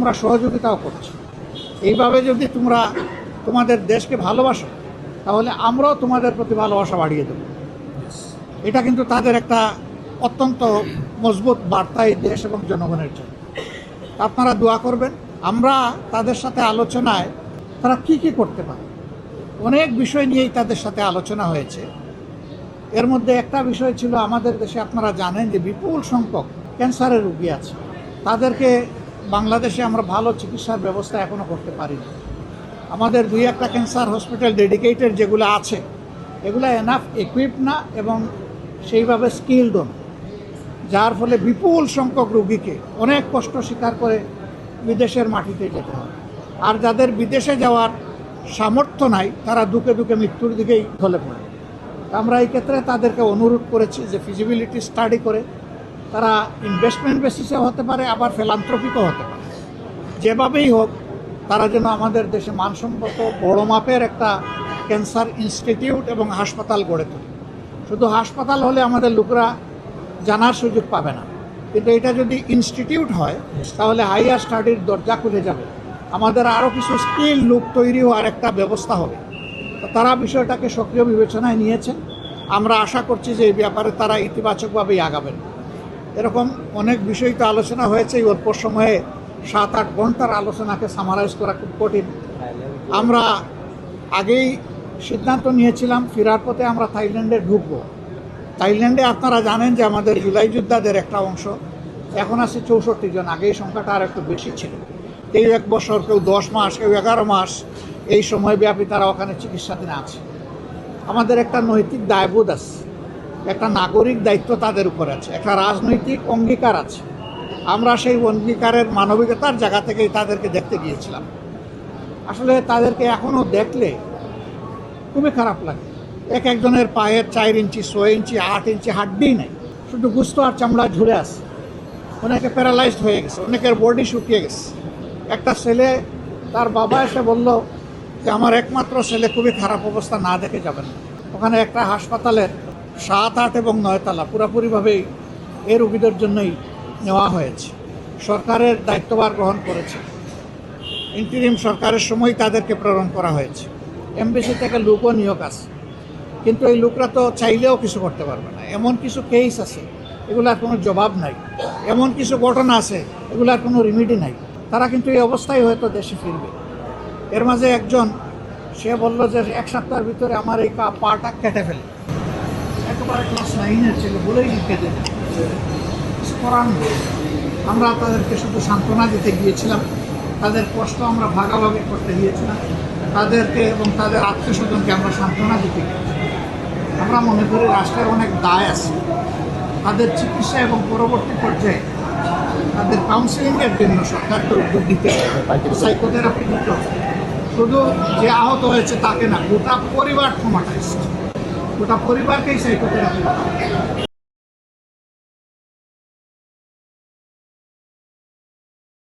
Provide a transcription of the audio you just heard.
তোমরা সহযোগিতাও করছো। এইভাবে যদি তোমরা তোমাদের দেশকে ভালোবাসো তাহলে আমরাও তোমাদের প্রতি ভালোবাসা বাড়িয়ে দেব। এটা কিন্তু তাদের একটা অত্যন্ত মজবুত বার্তা এই দেশ এবং জনগণের জন্য। আপনারা দোয়া করবেন। আমরা তাদের সাথে আলোচনায় তারা কি কি করতে পারে অনেক বিষয় নিয়েই তাদের সাথে আলোচনা হয়েছে। এর মধ্যে একটা বিষয় ছিল, আমাদের দেশে আপনারা জানেন যে বিপুল সংখ্যক ক্যান্সারের রোগী আছে। তাদেরকে বাংলাদেশে আমরা ভালো চিকিৎসার ব্যবস্থা এখনও করতে পারিনি। আমাদের 2-1টা ক্যান্সার হসপিটাল ডেডিকেটেড যেগুলো আছে এগুলো এনাফ ইকুইপড না এবং সেইভাবে স্কিলড না, যার ফলে বিপুল সংখ্যক রোগীকে অনেক কষ্ট স্বীকার করে বিদেশের মাটিতে যেতে হয়। আর যাদের বিদেশে যাওয়ার সামর্থ্য নাই তারা দুকে দুকে মৃত্যুর দিকেই ঢলে পড়ে। আমরা এই ক্ষেত্রে তাদেরকে অনুরোধ করেছি যে ফিজিবিলিটি স্টাডি করে তারা ইনভেস্টমেন্ট বেসিসে হতে পারে, আবার ফিলান্থ্রপিকও হতে পারে, যেভাবেই হোক তারা যেন আমাদের দেশে মানসম্মত বড় মাপের একটা ক্যান্সার ইনস্টিটিউট এবং হাসপাতাল গড়ে তোলে। শুধু হাসপাতাল হলে আমাদের লোকরা জানার সুযোগ পাবে না, কিন্তু এটা যদি ইনস্টিটিউট হয় তাহলে হাইয়ার স্টাডির দরজা খুলে যাবে, আমাদের আরও কিছু স্কিল লোক তৈরি হওয়ার একটা ব্যবস্থা হবে। তো তারা বিষয়টাকে সক্রিয় বিবেচনায় নিয়েছেন। আমরা আশা করছি যে এই ব্যাপারে তারা ইতিবাচকভাবেই আগাবেন। এরকম অনেক বিষয় তো আলোচনা হয়েছে। এই অল্প সময়ে 7-8 ঘন্টার আলোচনাকে সামারাইজ করা খুব কঠিন। আমরা আগেই সিদ্ধান্ত নিয়েছিলাম ফেরার পথে আমরা থাইল্যান্ডে ঢুকবো। থাইল্যান্ডে আপনারা জানেন যে আমাদের জুলাই যোদ্ধাদের একটা অংশ এখন আছে 64 জন। আগে এই সংখ্যাটা আর একটু বেশি ছিল। কেউ 1 বছর, কেউ 10 মাস, কেউ 11 মাস এই সময়ব্যাপী তারা ওখানে চিকিৎসাধীন আছে। আমাদের একটা নৈতিক দায়বোধ আছে, একটা নাগরিক দায়িত্ব তাদের উপর আছে, একটা রাজনৈতিক অঙ্গীকার আছে। আমরা সেই অঙ্গীকারের মানবিকতার জায়গা থেকেই তাদেরকে দেখতে গিয়েছিলাম। আসলে তাদেরকে এখনও দেখলে খুবই খারাপ লাগে। একজনের পায়ের 4 ইঞ্চি, 6 ইঞ্চি, 8 ইঞ্চি হাড্ডিই নেই, শুধু গুস্ত আর চামড়া ঝুলে আছে। অনেকে প্যারালাইজড হয়ে গেছে, অনেকের বডি শুকিয়ে গেছে। একটা ছেলে, তার বাবা এসে বলল যে আমার একমাত্র ছেলে খুবই খারাপ অবস্থা, না দেখে যাবেন না। ওখানে একটা হাসপাতালের 7, 8 এবং 9 তলা পুরোপুরিভাবেই এই রোগীদের জন্যই নেওয়া হয়েছে। সরকারের দায়িত্বভার গ্রহণ করেছে, ইন্টিরিম সরকারের সময় তাদেরকে প্রেরণ করা হয়েছে। এমবিসি থেকে লোকও নিয়োগ আছে, কিন্তু এই লোকরা তো চাইলেও কিছু করতে পারবে না। এমন কিছু কেস আছে এগুলার কোনো জবাব নাই, এমন কিছু ঘটনা আছে এগুলার কোনো রিমিডি নাই। তারা কিন্তু এই অবস্থায় হয়তো দেশে ফিরবে। এর মাঝে একজন সে বলল যে 1 সপ্তাহের ভিতরে আমার এই পাটা কেটে ফেলে। একেবারে ক্লাস 9-এর ছেলে বলেই কেটে করান। আমরা তাদেরকে শুধু সান্ত্বনা দিতে গিয়েছিলাম, তাদের কষ্ট আমরা ভাগাভাগি করতে গিয়েছিলাম, তাদেরকে এবং তাদের আত্মীয়স্বজনকে আমরা সান্ত্বনা দিতে গিয়েছিলাম। আমরা মনে করি রাষ্ট্রের অনেক দায় আছে তাদের চিকিৎসা এবং পরবর্তী পর্যায়ে তাদের কাউন্সিলিংয়ের জন্য সরকারকে উদ্যোগ দিতে হবে, সাইকোথেরাপি দিতে হবে। শুধু যে আহত হয়েছে তাকে না, গোটা পরিবার ট্রমাটাইজড, গোটা পরিবারকেই সাইকোথেরাপি দিতে হবে।